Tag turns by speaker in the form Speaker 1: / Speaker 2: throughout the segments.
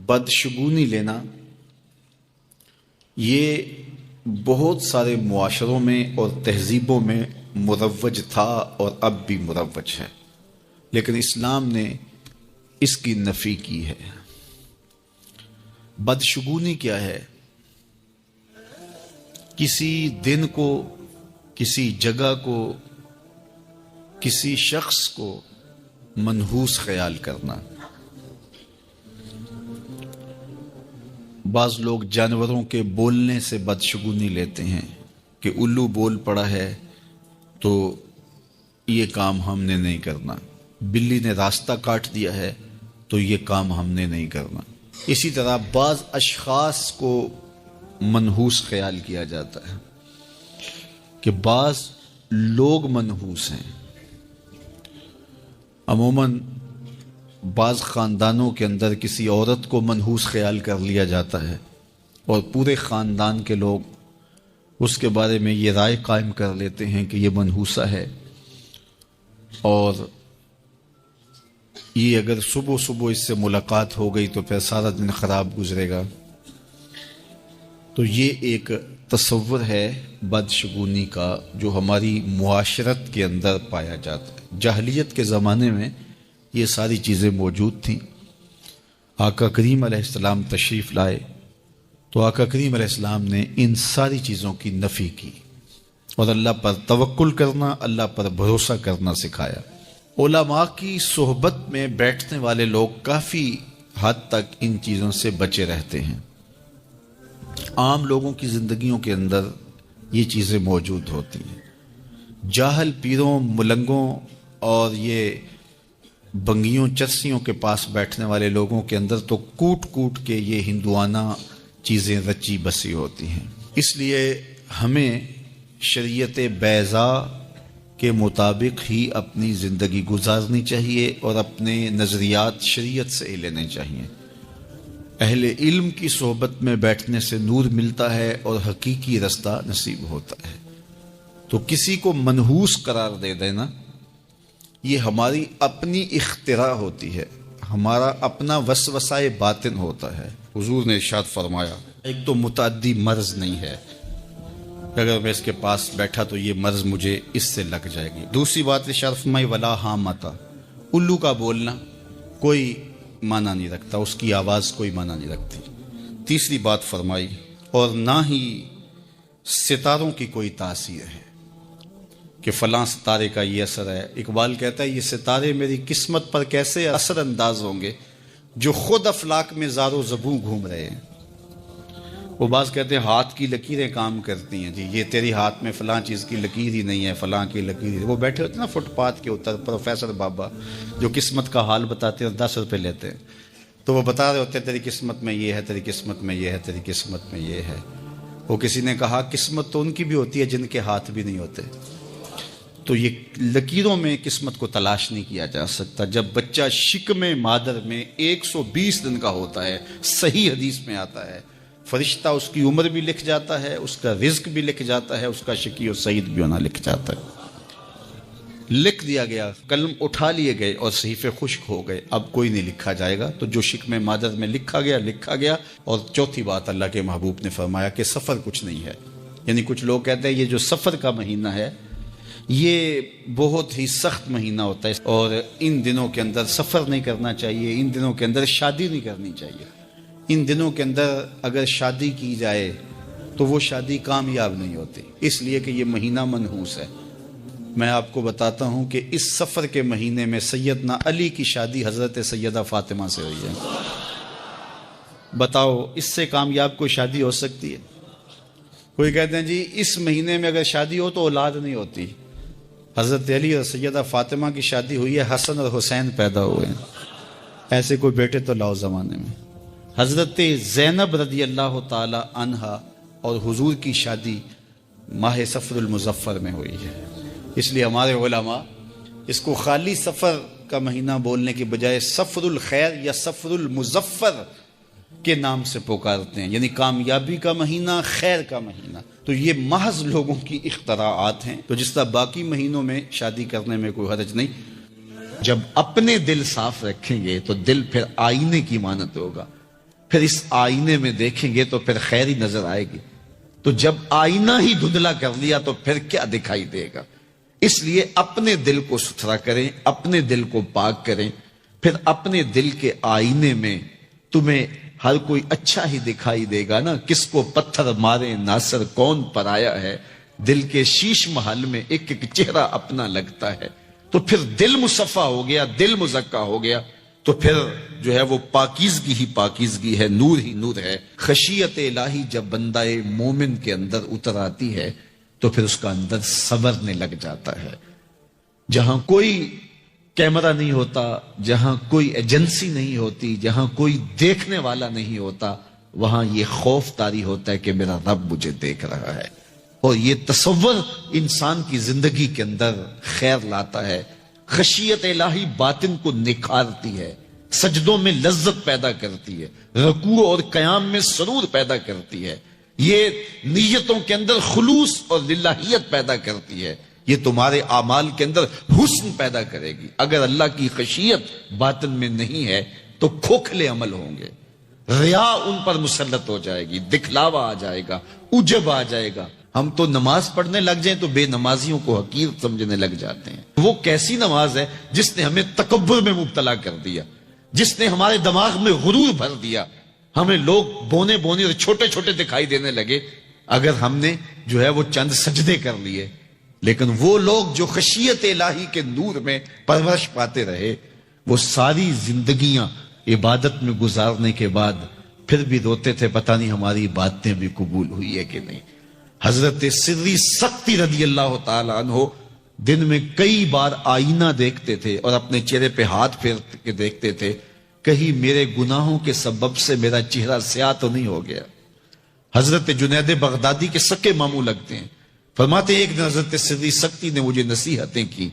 Speaker 1: بدشگونی لینا یہ بہت سارے معاشروں میں اور تہذیبوں میں مروج تھا اور اب بھی مروج ہے، لیکن اسلام نے اس کی نفی کی ہے۔ بدشگونی کیا ہے؟ کسی دن کو، کسی جگہ کو، کسی شخص کو منحوس خیال کرنا۔ بعض لوگ جانوروں کے بولنے سے بدشگونی لیتے ہیں کہ الو بول پڑا ہے تو یہ کام ہم نے نہیں کرنا، بلی نے راستہ کاٹ دیا ہے تو یہ کام ہم نے نہیں کرنا۔ اسی طرح بعض اشخاص کو منحوس خیال کیا جاتا ہے کہ بعض لوگ منحوس ہیں۔ عموماً بعض خاندانوں کے اندر کسی عورت کو منحوس خیال کر لیا جاتا ہے اور پورے خاندان کے لوگ اس کے بارے میں یہ رائے قائم کر لیتے ہیں کہ یہ منحوسہ ہے، اور یہ اگر صبح صبح اس سے ملاقات ہو گئی تو پھر سارا دن خراب گزرے گا۔ تو یہ ایک تصور ہے بدشگونی کا جو ہماری معاشرت کے اندر پایا جاتا ہے۔ جاہلیت کے زمانے میں یہ ساری چیزیں موجود تھیں۔ آقا کریم علیہ السلام تشریف لائے تو آقا کریم علیہ السلام نے ان ساری چیزوں کی نفی کی اور اللہ پر توکل کرنا، اللہ پر بھروسہ کرنا سکھایا۔ علماء کی صحبت میں بیٹھنے والے لوگ کافی حد تک ان چیزوں سے بچے رہتے ہیں۔ عام لوگوں کی زندگیوں کے اندر یہ چیزیں موجود ہوتی ہیں۔ جاہل پیروں، ملنگوں اور یہ بنگیوں چرسیوں کے پاس بیٹھنے والے لوگوں کے اندر تو کوٹ کوٹ کے یہ ہندوانہ چیزیں رچی بسی ہوتی ہیں۔ اس لیے ہمیں شریعت بیضاء کے مطابق ہی اپنی زندگی گزارنی چاہیے اور اپنے نظریات شریعت سے لینے چاہیے۔ اہل علم کی صحبت میں بیٹھنے سے نور ملتا ہے اور حقیقی رستہ نصیب ہوتا ہے۔ تو کسی کو منحوس قرار دے دینا یہ ہماری اپنی اختراع ہوتی ہے، ہمارا اپنا وسوسہ باطن ہوتا ہے۔ حضور نے ارشاد فرمایا ایک تو متعدی مرض نہیں ہے، اگر میں اس کے پاس بیٹھا تو یہ مرض مجھے اس سے لگ جائے گی۔ دوسری بات ارشاد فرمائی ولا حامتا، الو کا بولنا کوئی معنی نہیں رکھتا، اس کی آواز کوئی معنی نہیں رکھتی۔ تیسری بات فرمائی اور نہ ہی ستاروں کی کوئی تاثیر ہے کہ فلاں ستارے کا یہ اثر ہے۔ اقبال کہتا ہے یہ ستارے میری قسمت پر کیسے اثر انداز ہوں گے جو خود افلاک میں زار و زبوں گھوم رہے ہیں۔ وہ بعض کہتے ہیں ہاتھ کی لکیریں کام کرتی ہیں، جی یہ تیری ہاتھ میں فلاں چیز کی لکیر ہی نہیں ہے، فلاں کی لکیر۔ وہ بیٹھے ہوتے ہیں نا فٹ پاتھ کے اوپر پروفیسر بابا جو قسمت کا حال بتاتے ہیں اور 10 روپے لیتے ہیں، تو وہ بتا رہے ہوتے ہیں تیری قسمت میں یہ ہے، تیری قسمت میں یہ ہے، تیری قسمت میں یہ ہے۔ وہ کسی نے کہا قسمت تو ان کی بھی ہوتی ہے جن کے ہاتھ بھی نہیں ہوتے۔ تو یہ لکیروں میں قسمت کو تلاش نہیں کیا جا سکتا۔ جب بچہ شکم مادر میں 120 دن کا ہوتا ہے، صحیح حدیث میں آتا ہے، فرشتہ اس کی عمر بھی لکھ جاتا ہے، اس کا رزق بھی لکھ جاتا ہے، اس کا شقی و سعید بھی ہونا لکھ جاتا ہے۔ لکھ دیا گیا، قلم اٹھا لیے گئے اور صحیفے خشک ہو گئے، اب کوئی نہیں لکھا جائے گا۔ تو جو شکم مادر میں لکھا گیا۔ اور چوتھی بات اللہ کے محبوب نے فرمایا کہ سفر کچھ نہیں ہے۔ یعنی کچھ لوگ کہتے ہیں یہ جو سفر کا مہینہ ہے یہ بہت ہی سخت مہینہ ہوتا ہے اور ان دنوں کے اندر سفر نہیں کرنا چاہیے، ان دنوں کے اندر شادی نہیں کرنی چاہیے، ان دنوں کے اندر اگر شادی کی جائے تو وہ شادی کامیاب نہیں ہوتی، اس لیے کہ یہ مہینہ منحوس ہے۔ میں آپ کو بتاتا ہوں کہ اس سفر کے مہینے میں سیدنا علی کی شادی حضرت سیدہ فاطمہ سے ہوئی ہے۔ بتاؤ اس سے کامیاب کوئی شادی ہو سکتی ہے؟ کوئی کہتے ہیں جی اس مہینے میں اگر شادی ہو تو اولاد نہیں ہوتی۔ حضرت علی اور سیدہ فاطمہ کی شادی ہوئی ہے، حسن اور حسین پیدا ہوئے ہیں، ایسے کوئی بیٹے تو لاؤ زمانے میں۔ حضرت زینب رضی اللہ تعالی عنہا اور حضور کی شادی ماہ سفر المظفر میں ہوئی ہے۔ اس لیے ہمارے علماء اس کو خالی سفر کا مہینہ بولنے کے بجائے سفر الخیر یا سفر المظفر کے نام سے پکارتے ہیں، یعنی کامیابی کا مہینہ، خیر کا مہینہ۔ تو یہ محض لوگوں کی اختراعات ہیں۔ تو جس طرح باقی مہینوں میں شادی کرنے میں کوئی حرج نہیں، جب اپنے دل صاف رکھیں گے تو دل پھر آئینے کی مانند ہوگا۔ پھر اس آئینے میں دیکھیں گے تو پھر خیر ہی نظر آئے گی. تو جب آئینہ ہی دھندلا کر لیا تو پھر کیا دکھائی دے گا؟ اس لیے اپنے دل کو ستھرا کریں، اپنے دل کو پاک کریں، پھر اپنے دل کے آئینے میں تمہیں ہر کوئی اچھا ہی دکھائی دے گا نا. کس کو پتھر مارے ناصر کون پرایا ہے، دل کے شیش محل میں ایک ایک چہرہ اپنا لگتا ہے. تو پھر دل مصفا ہو گیا، دل مزکا ہو گیا، تو پھر جو ہے وہ پاکیزگی ہی پاکیزگی ہے، نور ہی نور ہے. خشیت الہی جب بندہ مومن کے اندر اتر آتی ہے تو پھر اس کا اندر سنورنے لگ جاتا ہے. جہاں کوئی کیمرہ نہیں ہوتا، جہاں کوئی ایجنسی نہیں ہوتی، جہاں کوئی دیکھنے والا نہیں ہوتا، وہاں یہ خوف طاری ہوتا ہے کہ میرا رب مجھے دیکھ رہا ہے. اور یہ تصور انسان کی زندگی کے اندر خیر لاتا ہے. خشیت الہی باطن کو نکھارتی ہے، سجدوں میں لذت پیدا کرتی ہے، رکوع اور قیام میں سرور پیدا کرتی ہے. یہ نیتوں کے اندر خلوص اور للہیت پیدا کرتی ہے. یہ تمہارے اعمال کے اندر حسن پیدا کرے گی. اگر اللہ کی خشیت باطن میں نہیں ہے تو کھوکھلے عمل ہوں گے، ریا ان پر مسلط ہو جائے گی، دکھلاوا آ جائے گا، عجب آ جائے گا. ہم تو نماز پڑھنے لگ جائیں تو بے نمازیوں کو حقیر سمجھنے لگ جاتے ہیں. وہ کیسی نماز ہے جس نے ہمیں تکبر میں مبتلا کر دیا، جس نے ہمارے دماغ میں غرور بھر دیا. ہمیں لوگ بونے بونے اور چھوٹے چھوٹے دکھائی دینے لگے اگر ہم نے جو ہے وہ چند سجدے کر لیے. لیکن وہ لوگ جو خشیت الہی کے نور میں پرورش پاتے رہے، وہ ساری زندگیاں عبادت میں گزارنے کے بعد پھر بھی روتے تھے پتہ نہیں ہماری باتیں بھی قبول ہوئی ہے کہ نہیں. حضرت سری سختی رضی اللہ تعالی عنہ دن میں کئی بار آئینہ دیکھتے تھے اور اپنے چہرے پہ ہاتھ پھیر کے دیکھتے تھے کہیں میرے گناہوں کے سبب سے میرا چہرہ سیاہ تو نہیں ہو گیا. حضرت جنید بغدادی کے سکے ماموں لگتے ہیں. فرماتے ایک دن حضرت سری سختی نے مجھے نصیحتیں کی.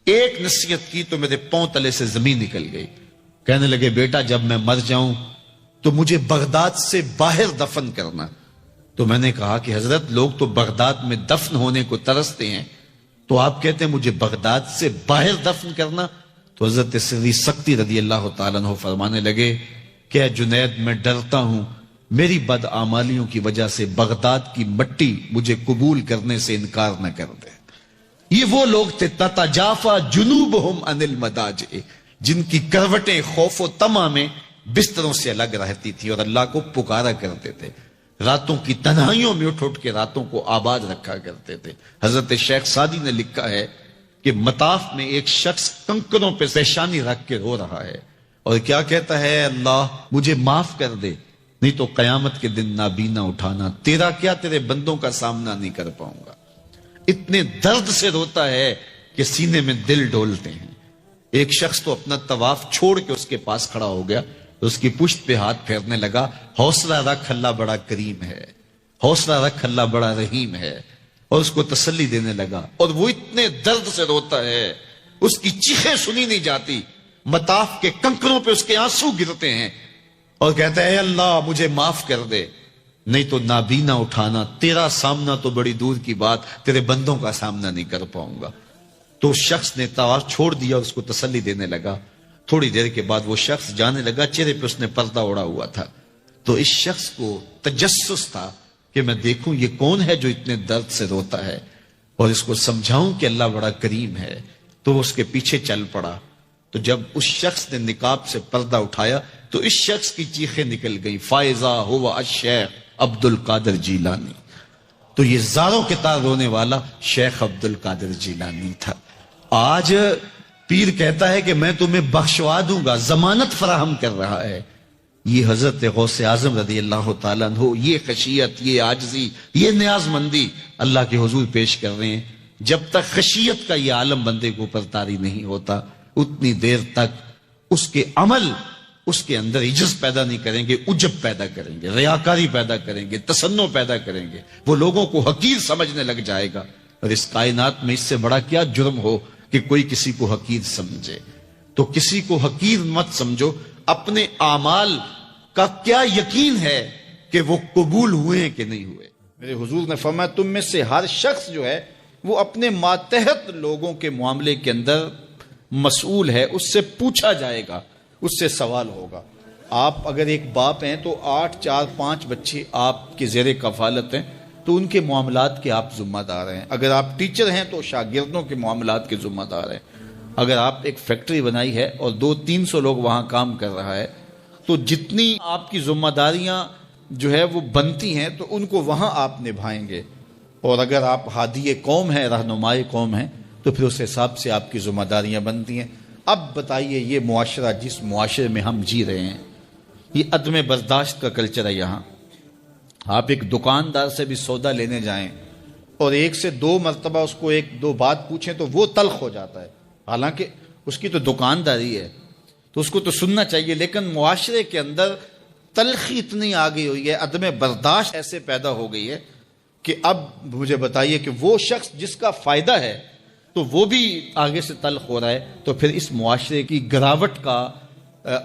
Speaker 1: ایک نصیحت کی تو میرے پاؤں تلے سے زمین نکل گئی. کہنے لگے بیٹا جب میں مر جاؤں تو مجھے بغداد سے باہر دفن کرنا. تو میں نے کہا کہ حضرت لوگ تو بغداد میں دفن ہونے کو ترستے ہیں، تو آپ کہتے ہیں مجھے بغداد سے باہر دفن کرنا؟ تو حضرت سری سختی رضی اللہ تعالیٰ عنہ فرمانے لگے کہ اے جنید میں ڈرتا ہوں میری بدعمالیوں کی وجہ سے بغداد کی مٹی مجھے قبول کرنے سے انکار نہ کر دے. یہ وہ لوگ تھے تتجافا جنوبہم عن المضاجع، جن کی کروٹیں خوف و طمع میں بستروں سے الگ رہتی تھی اور اللہ کو پکارا کرتے تھے. راتوں کی تنہائیوں میں اٹھ کے راتوں کو آباد رکھا کرتے تھے. حضرت شیخ سعدی نے لکھا ہے کہ مطاف میں ایک شخص کنکروں پہ پیشانی رکھ کے رو رہا ہے اور کیا کہتا ہے، اللہ مجھے معاف کر دے نہیں تو قیامت کے دن نابینا اٹھانا، تیرا کیا تیرے بندوں کا سامنا نہیں کر پاؤں گا. اتنے درد سے روتا ہے کہ سینے میں دل ڈولتے ہیں. ایک شخص تو اپنا طواف چھوڑ کے اس کے پاس کھڑا ہو گیا، اس کی پشت پہ ہاتھ پھیرنے لگا، حوصلہ رکھ اللہ بڑا کریم ہے، حوصلہ رکھ اللہ بڑا رحیم ہے، اور اس کو تسلی دینے لگا. اور وہ اتنے درد سے روتا ہے، اس کی چیخیں سنی نہیں جاتی، مطاف کے کنکروں پہ اس کے آنسو گرتے ہیں اور کہتا ہے اے اللہ مجھے معاف کر دے نہیں تو نابینا اٹھانا، تیرا سامنا تو بڑی دور کی بات، تیرے بندوں کا سامنا نہیں کر پاؤں گا. تو اس شخص نے طواف چھوڑ دیا اور اس کو تسلی دینے لگا. تھوڑی دیر کے بعد وہ شخص جانے لگا، چہرے پہ اس نے پردہ اڑا ہوا تھا. تو اس شخص کو تجسس تھا کہ میں دیکھوں یہ کون ہے جو اتنے درد سے روتا ہے اور اس کو سمجھاؤں کہ اللہ بڑا کریم ہے. تو وہ اس کے پیچھے چل پڑا. تو جب اس شخص نے نقاب سے پردہ اٹھایا تو اس شخص کی چیخیں نکل گئی، فائزہ ہوا الشیخ عبد القادر جیلانی. تو یہ زاروں کے تار رونے والا شیخ عبد القادر جیلانی تھا. آج پیر کہتا ہے کہ میں تمہیں بخشوا دوں گا، ضمانت فراہم کر رہا ہے. یہ حضرت غوث اعظم رضی اللہ تعالیٰ عنہ یہ خشیت، یہ عاجزی، یہ نیاز مندی اللہ کے حضور پیش کر رہے ہیں. جب تک خشیت کا یہ عالم بندے کو اوپر طاری نہیں ہوتا اتنی دیر تک اس کے عمل اس کے اندر عجز پیدا نہیں کریں گے، عجب پیدا کریں گے، ریاکاری پیدا کریں گے، تصنع پیدا کریں گے. وہ لوگوں کو حقیر سمجھنے لگ جائے گا. اور اس کائنات میں اس سے بڑا کیا جرم ہو کہ کوئی کسی کو حقیر سمجھے. تو کسی کو حقیر مت سمجھو. اپنے اعمال کا کیا یقین ہے کہ وہ قبول ہوئے ہیں کہ نہیں ہوئے. میرے حضور نے فرمایا تم میں سے ہر شخص جو ہے وہ اپنے ماتحت لوگوں کے معاملے کے اندر مسئول ہے، اس سے پوچھا جائے گا، اس سے سوال ہوگا. آپ اگر ایک باپ ہیں تو 8 4 5 بچے آپ کے زیر کفالت ہیں، تو ان کے معاملات کے آپ ذمہ دار ہیں۔ اگر آپ ٹیچر ہیں تو شاگردوں کے معاملات کے ذمہ دار ہیں۔ اگر آپ ایک فیکٹری بنائی ہے اور 200-300 لوگ وہاں کام کر رہا ہے، تو جتنی آپ کی ذمہ داریاں جو ہے وہ بنتی ہیں تو ان کو وہاں آپ نبھائیں گے۔ اور اگر آپ ہادی قوم ہیں، رہنمائے قوم ہیں، تو پھر اس حساب سے آپ کی ذمہ داریاں بنتی ہیں۔ اب بتائیے، یہ معاشرہ جس معاشرے میں ہم جی رہے ہیں، یہ عدم برداشت کا کلچر ہے۔ یہاں آپ ایک دکاندار سے بھی سودا لینے جائیں اور 1 سے 2 مرتبہ اس کو 1-2 بات پوچھیں تو وہ تلخ ہو جاتا ہے، حالانکہ اس کی تو دکانداری ہے تو اس کو تو سننا چاہیے، لیکن معاشرے کے اندر تلخی اتنی آ گئی ہوئی ہے، عدم برداشت ایسے پیدا ہو گئی ہے کہ اب مجھے بتائیے کہ وہ شخص جس کا فائدہ ہے تو وہ بھی آگے سے تلخ ہو رہا ہے، تو پھر اس معاشرے کی گراوٹ کا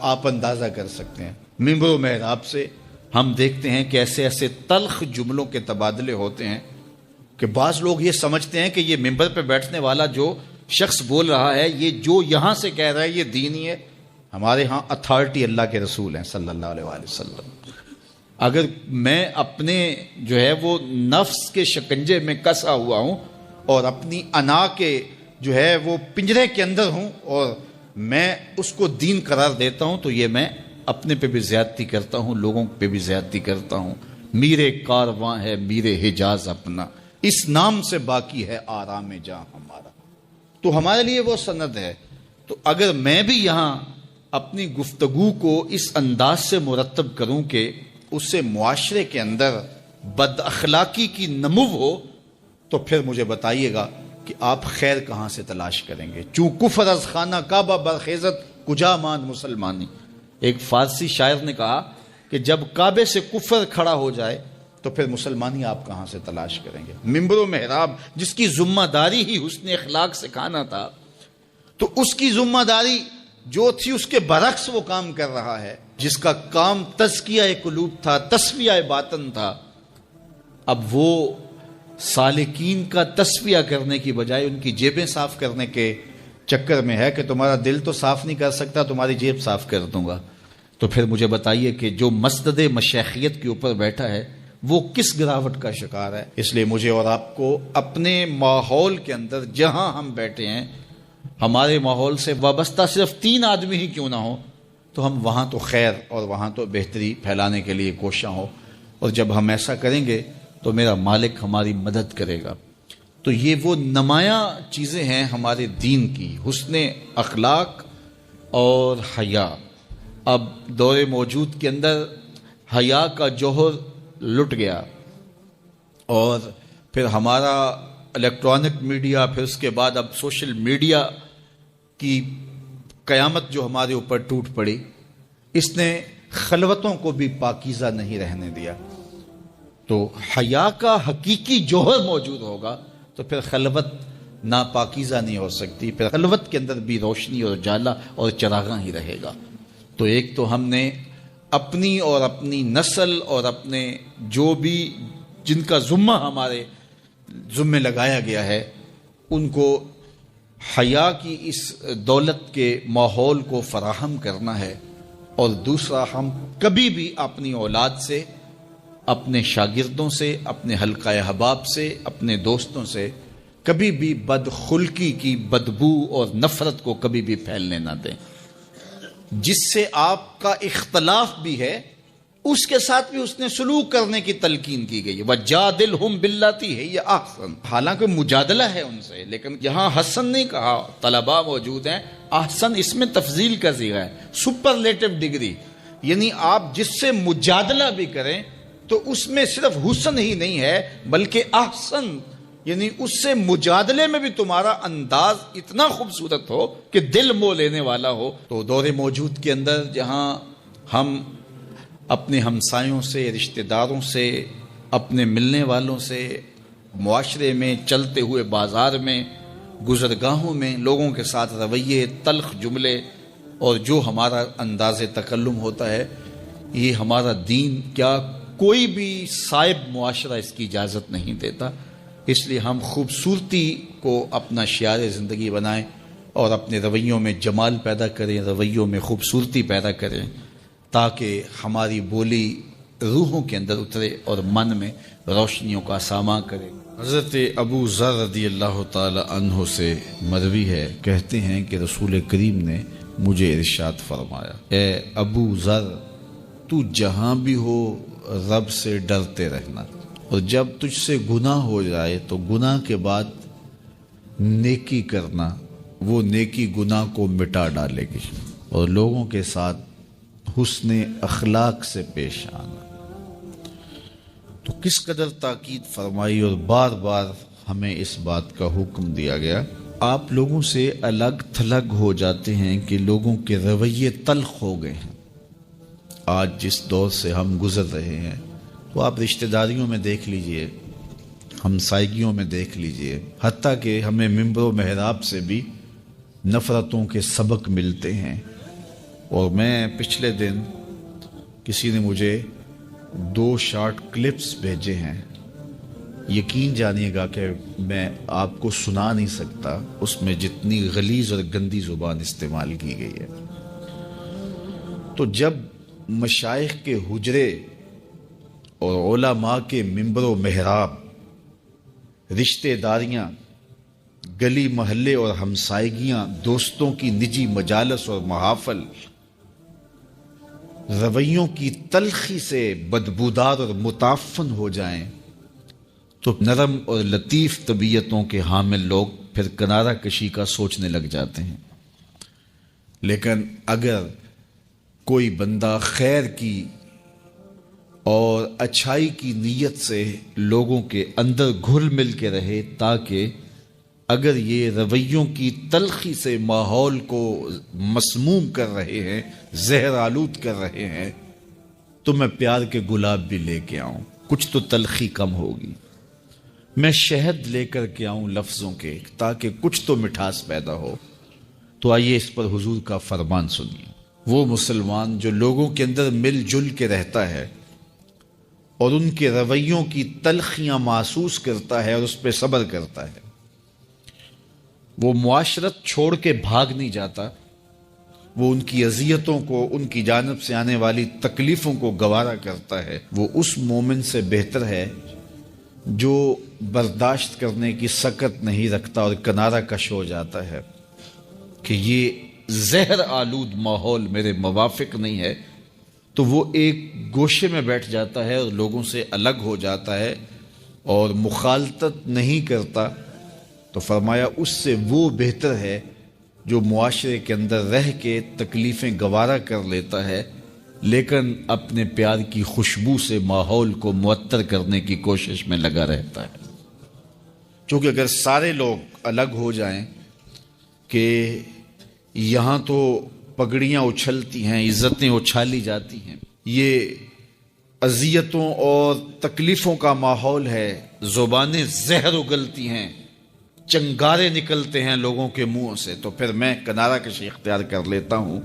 Speaker 1: آپ اندازہ کر سکتے ہیں۔ ممبر و محراب سے ہم دیکھتے ہیں کہ ایسے ایسے تلخ جملوں کے تبادلے ہوتے ہیں کہ بعض لوگ یہ سمجھتے ہیں کہ یہ ممبر پہ بیٹھنے والا جو شخص بول رہا ہے، یہ جو یہاں سے کہہ رہا ہے یہ دینی ہے۔ ہمارے ہاں اتھارٹی اللہ کے رسول ہیں صلی اللہ علیہ وآلہ وسلم۔ اگر میں اپنے جو ہے وہ نفس کے شکنجے میں کسا ہوا ہوں اور اپنی انا کے جو ہے وہ پنجرے کے اندر ہوں اور میں اس کو دین قرار دیتا ہوں، تو یہ میں اپنے پہ بھی زیادتی کرتا ہوں، لوگوں پہ بھی زیادتی کرتا ہوں۔ میرے کارواں ہے میرے حجاز اپنا، اس نام سے باقی ہے آرام جاں ہمارا۔ تو ہمارے لیے وہ سند ہے۔ تو اگر میں بھی یہاں اپنی گفتگو کو اس انداز سے مرتب کروں کہ اس سے معاشرے کے اندر بد اخلاقی کی نمو ہو، تو پھر مجھے بتائیے گا کہ آپ خیر کہاں سے تلاش کریں گے؟ چوں کفر از خانہ کعبہ برخیزت کجا ماند مسلمانی۔ ایک فارسی شاعر نے کہا کہ جب کعبے سے کفر کھڑا ہو جائے تو پھر مسلمانی آپ کہاں سے تلاش کریں گے؟ ممبر و محراب جس کی ذمہ داری ہی حسن اخلاق سکھانا تھا، تو اس کی ذمہ داری جو تھی اس کے برعکس وہ کام کر رہا ہے۔ جس کا کام تزکیہ قلوب تھا، تصفیہ باطن تھا، اب وہ سالکین کا تصفیہ کرنے کی بجائے ان کی جیبیں صاف کرنے کے چکر میں ہے کہ تمہارا دل تو صاف نہیں کر سکتا، تمہاری جیب صاف کر دوں گا۔ تو پھر مجھے بتائیے کہ جو مسند مشیخیت کے اوپر بیٹھا ہے وہ کس گراوٹ کا شکار ہے؟ اس لیے مجھے اور آپ کو اپنے ماحول کے اندر جہاں ہم بیٹھے ہیں، ہمارے ماحول سے وابستہ صرف 3 آدمی ہی کیوں نہ ہو، تو ہم وہاں تو خیر اور وہاں تو بہتری پھیلانے کے لیے کوشاں ہو، اور جب ہم ایسا کریں گے تو میرا مالک ہماری مدد کرے گا۔ تو یہ وہ نمایاں چیزیں ہیں ہمارے دین کی، حسن اخلاق اور حیا۔ اب دور موجود کے اندر حیا کا جوہر لٹ گیا، اور پھر ہمارا الیکٹرانک میڈیا، پھر اس کے بعد اب سوشل میڈیا کی قیامت جو ہمارے اوپر ٹوٹ پڑی، اس نے خلوتوں کو بھی پاکیزہ نہیں رہنے دیا۔ تو حیا کا حقیقی جوہر موجود ہوگا تو پھر خلوت ناپاکیزہ نہیں ہو سکتی، پھر خلوت کے اندر بھی روشنی اور اجالا اور چراغاں ہی رہے گا۔ تو ایک تو ہم نے اپنی اور اپنی نسل اور اپنے جو بھی جن کا ذمہ ہمارے ذمہ لگایا گیا ہے، ان کو حیا کی اس دولت کے ماحول کو فراہم کرنا ہے، اور دوسرا ہم کبھی بھی اپنی اولاد سے، اپنے شاگردوں سے، اپنے حلقہ احباب سے، اپنے دوستوں سے کبھی بھی بدخلقی کی بدبو اور نفرت کو کبھی بھی پھیلنے نہ دیں۔ جس سے آپ کا اختلاف بھی ہے اس کے ساتھ بھی اس نے سلوک کرنے کی تلقین کی گئی ہے۔ وَجَادِلْهُمْ بِالَّتِي هِيَ أَحْسَنُ، حالانکہ مجادلہ ہے ان سے، لیکن یہاں حسن نہیں کہا۔ طلباء موجود ہیں، احسن اس میں تفضیل کا صیغہ ہے، سپرلیٹو ڈگری، یعنی آپ جس سے مجادلہ بھی کریں تو اس میں صرف حسن ہی نہیں ہے بلکہ احسن، یعنی اس سے مجادلے میں بھی تمہارا انداز اتنا خوبصورت ہو کہ دل مو لینے والا ہو۔ تو دور موجود کے اندر جہاں ہم اپنے ہمسایوں سے، رشتہ داروں سے، اپنے ملنے والوں سے، معاشرے میں، چلتے ہوئے بازار میں، گزرگاہوں میں لوگوں کے ساتھ رویے، تلخ جملے اور جو ہمارا انداز تکلم ہوتا ہے، یہ ہمارا دین کیا کوئی بھی صائب معاشرہ اس کی اجازت نہیں دیتا۔ اس لیے ہم خوبصورتی کو اپنا شعار زندگی بنائیں اور اپنے رویوں میں جمال پیدا کریں، رویوں میں خوبصورتی پیدا کریں، تاکہ ہماری بولی روحوں کے اندر اترے اور من میں روشنیوں کا ساماں کرے۔ حضرت ابو ذر رضی اللہ تعالی عنہ سے مروی ہے، کہتے ہیں کہ رسول کریم نے مجھے ارشاد فرمایا، اے ابو ذر، تو جہاں بھی ہو رب سے ڈرتے رہنا، اور جب تجھ سے گناہ ہو جائے تو گناہ کے بعد نیکی کرنا، وہ نیکی گناہ کو مٹا ڈالے گی، اور لوگوں کے ساتھ حسن اخلاق سے پیش آنا۔ تو کس قدر تاکید فرمائی اور بار بار ہمیں اس بات کا حکم دیا گیا۔ آپ لوگوں سے الگ تھلگ ہو جاتے ہیں کہ لوگوں کے رویے تلخ ہو گئے ہیں۔ آج جس دور سے ہم گزر رہے ہیں تو آپ رشتہ داریوں میں دیکھ لیجئے، ہمسائیگیوں میں دیکھ لیجئے، حتیٰ کہ ہمیں ممبر و محراب سے بھی نفرتوں کے سبق ملتے ہیں۔ اور میں پچھلے دن کسی نے مجھے 2 شارٹ کلپس بھیجے ہیں، یقین جانیے گا کہ میں آپ کو سنا نہیں سکتا، اس میں جتنی غلیظ اور گندی زبان استعمال کی گئی ہے۔ تو جب مشائخ کے حجرے اور علماء کے ممبر و محراب، رشتہ داریاں، گلی محلے اور ہمسائیگیاں، دوستوں کی نجی مجالس اور محافل رویوں کی تلخی سے بدبودار اور متعفن ہو جائیں تو نرم اور لطیف طبیعتوں کے حامل لوگ پھر کنارہ کشی کا سوچنے لگ جاتے ہیں۔ لیکن اگر کوئی بندہ خیر کی اور اچھائی کی نیت سے لوگوں کے اندر گھل مل کے رہے، تاکہ اگر یہ رویوں کی تلخی سے ماحول کو مسموم کر رہے ہیں، زہر آلود کر رہے ہیں، تو میں پیار کے گلاب بھی لے کے آؤں، کچھ تو تلخی کم ہوگی، میں شہد لے کر کے آؤں لفظوں کے، تاکہ کچھ تو مٹھاس پیدا ہو۔ تو آئیے اس پر حضور کا فرمان سنیے۔ وہ مسلمان جو لوگوں کے اندر مل جل کے رہتا ہے اور ان کے رویوں کی تلخیاں محسوس کرتا ہے اور اس پہ صبر کرتا ہے، وہ معاشرت چھوڑ کے بھاگ نہیں جاتا، وہ ان کی اذیتوں کو، ان کی جانب سے آنے والی تکلیفوں کو گوارا کرتا ہے، وہ اس مومن سے بہتر ہے جو برداشت کرنے کی سکت نہیں رکھتا اور کنارہ کش ہو جاتا ہے کہ یہ زہر آلود ماحول میرے موافق نہیں ہے، تو وہ ایک گوشے میں بیٹھ جاتا ہے اور لوگوں سے الگ ہو جاتا ہے اور مخالطت نہیں کرتا۔ تو فرمایا اس سے وہ بہتر ہے جو معاشرے کے اندر رہ کے تکلیفیں گوارا کر لیتا ہے، لیکن اپنے پیار کی خوشبو سے ماحول کو معطر کرنے کی کوشش میں لگا رہتا ہے۔ چونکہ اگر سارے لوگ الگ ہو جائیں کہ یہاں تو پگڑیاں اچھلتی ہیں، عزتیں اچھالی جاتی ہیں، یہ اذیتوں اور تکلیفوں کا ماحول ہے، زبانیں زہر اگلتی ہیں، چنگارے نکلتے ہیں لوگوں کے منہوں سے، تو پھر میں کنارہ کشی اختیار کر لیتا ہوں،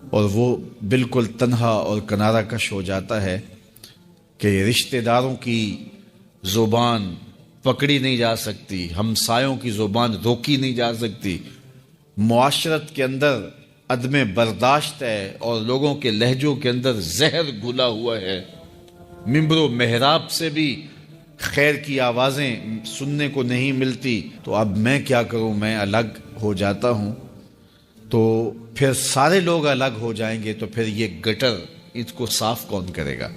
Speaker 1: اور وہ بالکل تنہا اور کنارہ کش ہو جاتا ہے کہ رشتہ داروں کی زبان پکڑی نہیں جا سکتی، ہمسایوں کی زبان روکی نہیں جا سکتی، معاشرت کے اندر عدم برداشت ہے اور لوگوں کے لہجوں کے اندر زہر گھلا ہوا ہے، ممبر و محراب سے بھی خیر کی آوازیں سننے کو نہیں ملتی، تو اب میں کیا کروں، میں الگ ہو جاتا ہوں۔ تو پھر سارے لوگ الگ ہو جائیں گے تو پھر یہ گٹر اس کو صاف کون کرے گا؟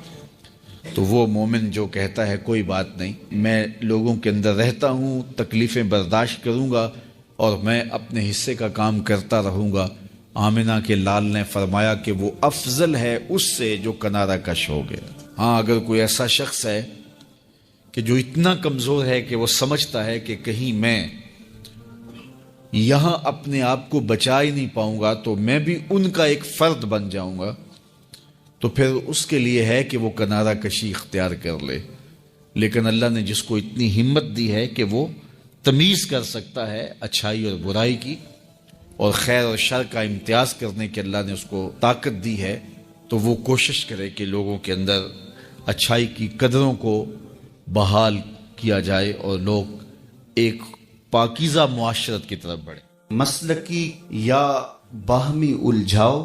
Speaker 1: تو وہ مومن جو کہتا ہے کوئی بات نہیں، میں لوگوں کے اندر رہتا ہوں، تکلیفیں برداشت کروں گا اور میں اپنے حصے کا کام کرتا رہوں گا، آمنہ کے لال نے فرمایا کہ وہ افضل ہے اس سے جو کنارہ کش ہو گیا۔ ہاں، اگر کوئی ایسا شخص ہے کہ جو اتنا کمزور ہے کہ وہ سمجھتا ہے کہ کہیں میں یہاں اپنے آپ کو بچا ہی نہیں پاؤں گا تو میں بھی ان کا ایک فرد بن جاؤں گا، تو پھر اس کے لیے ہے کہ وہ کنارہ کشی اختیار کر لے۔ لیکن اللہ نے جس کو اتنی ہمت دی ہے کہ وہ تمیز کر سکتا ہے اچھائی اور برائی کی، اور خیر اور شر کا امتیاز کرنے کی اللہ نے اس کو طاقت دی ہے، تو وہ کوشش کرے کہ لوگوں کے اندر اچھائی کی قدروں کو بحال کیا جائے اور لوگ ایک پاکیزہ معاشرت کی طرف بڑھے۔ مسلکی یا باہمی الجھاؤ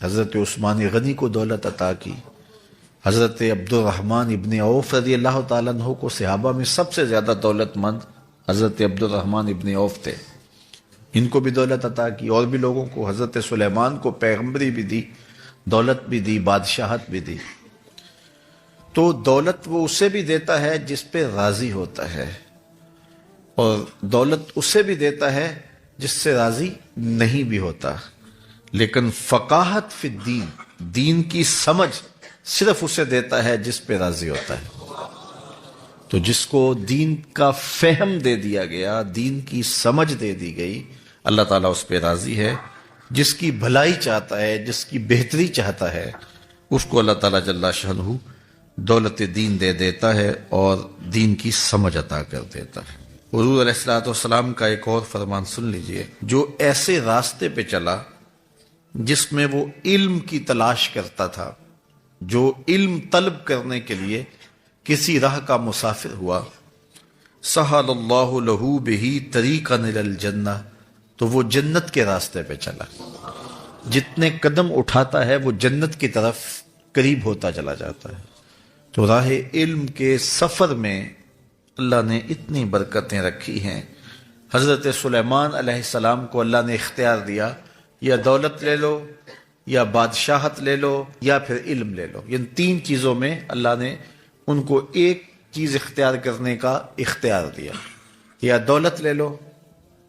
Speaker 1: حضرت عثمان غنی کو دولت عطا کی، حضرت عبد الرحمن ابن عوف رضی اللہ تعالیٰ عنہ کو صحابہ میں سب سے زیادہ دولت مند حضرت عبد الرحمن ابن عوف تھے، ان کو بھی دولت عطا کی، اور بھی لوگوں کو، حضرت سلیمان کو پیغمبری بھی دی، دولت بھی دی، بادشاہت بھی دی۔ تو دولت وہ اسے بھی دیتا ہے جس پہ راضی ہوتا ہے، اور دولت اسے بھی دیتا ہے جس سے راضی نہیں بھی ہوتا، لیکن فقاہت فی الدین، دین کی سمجھ صرف اسے دیتا ہے جس پہ راضی ہوتا ہے۔ تو جس کو دین کا فہم دے دیا گیا، دین کی سمجھ دے دی گئی، اللہ تعالیٰ اس پہ راضی ہے۔ جس کی بھلائی چاہتا ہے، جس کی بہتری چاہتا ہے، اس کو اللہ تعالیٰ جل شانہ دولت دین دے دیتا ہے اور دین کی سمجھ عطا کر دیتا ہے۔ حضور علیہ الصلوۃ والسلام کا ایک اور فرمان سن لیجئے، جو ایسے راستے پہ چلا جس میں وہ علم کی تلاش کرتا تھا، جو علم طلب کرنے کے لیے کسی راہ کا مسافر ہوا، سہل اللہ لہ بہ طریقا الی الجنہ، تو وہ جنت کے راستے پہ چلا، جتنے قدم اٹھاتا ہے وہ جنت کی طرف قریب ہوتا چلا جاتا ہے۔ تو راہ علم کے سفر میں اللہ نے اتنی برکتیں رکھی ہیں۔ حضرت سلیمان علیہ السلام کو اللہ نے اختیار دیا، یا دولت لے لو، یا بادشاہت لے لو، یا پھر علم لے لو، ان تین چیزوں میں اللہ نے ان کو ایک چیز اختیار کرنے کا اختیار دیا، یا دولت لے لو،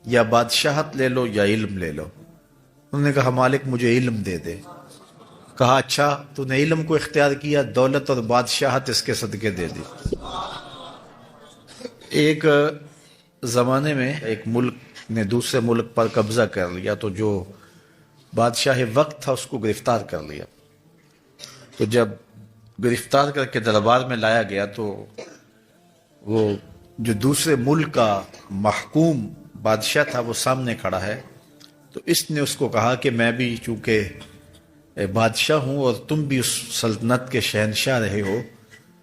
Speaker 1: یا بادشاہت لے لو، یا علم لے لو۔ انہوں نے کہا مالک مجھے علم دے دے۔ کہا اچھا تو نے علم کو اختیار کیا، دولت اور بادشاہت اس کے صدقے دے دی۔ ایک زمانے میں ایک ملک نے دوسرے ملک پر قبضہ کر لیا، تو جو بادشاہ وقت تھا اس کو گرفتار کر لیا۔ تو جب گرفتار کر کے دربار میں لایا گیا تو وہ جو دوسرے ملک کا محکوم بادشاہ تھا وہ سامنے کھڑا ہے، تو اس نے اس کو کہا کہ میں بھی چونکہ بادشاہ ہوں اور تم بھی اس سلطنت کے شہنشاہ رہے ہو،